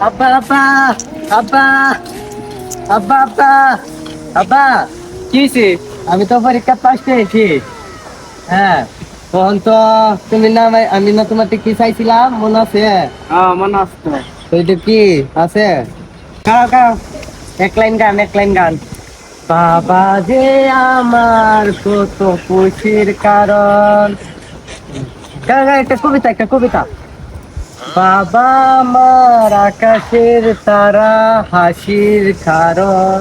আব্বা আব্বা আব্বা আব্বা আব্বা আব্বা কি হয়েছে? আমি তো পরীক্ষা পাস পেয়েছি। হ্যাঁ, তখন তো তুমি না আমি না তোমাকে কি চাইছিলাম মনে আছে? মনে আসতো। ওইটা কি আছে? কাও কাও, এক লাইন গান। বাবা যে আমার কত খুশির কারণ। একটা কবিতা, একটা কবিতা। বাবা আমার আকাশের তারা, হাসির কারণ।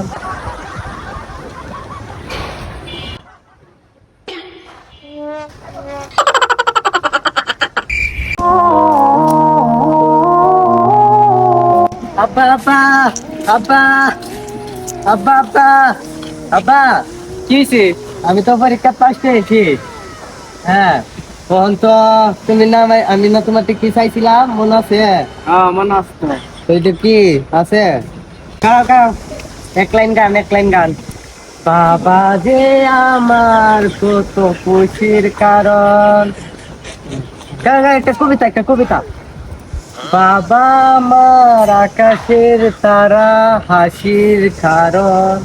আব্বা আব্বা আব্বা আব্বা আব্বা আব্বা কি হয়েছে? আমি তো পরীক্ষা পাস পেয়েছি। হ্যাঁ, তখন তো তুমি না আমি না তোমাকে কি চাইছিলাম মনে আছে? মনে আসতো। ওইটা কি আছে? কাও কাও, এক লাইন গান। বাবা যে আমার কত খুশির কারণ। একটা কবিতা, একটা কবিতা। বাবা আমার আকাশের তারা, হাসির কারণ।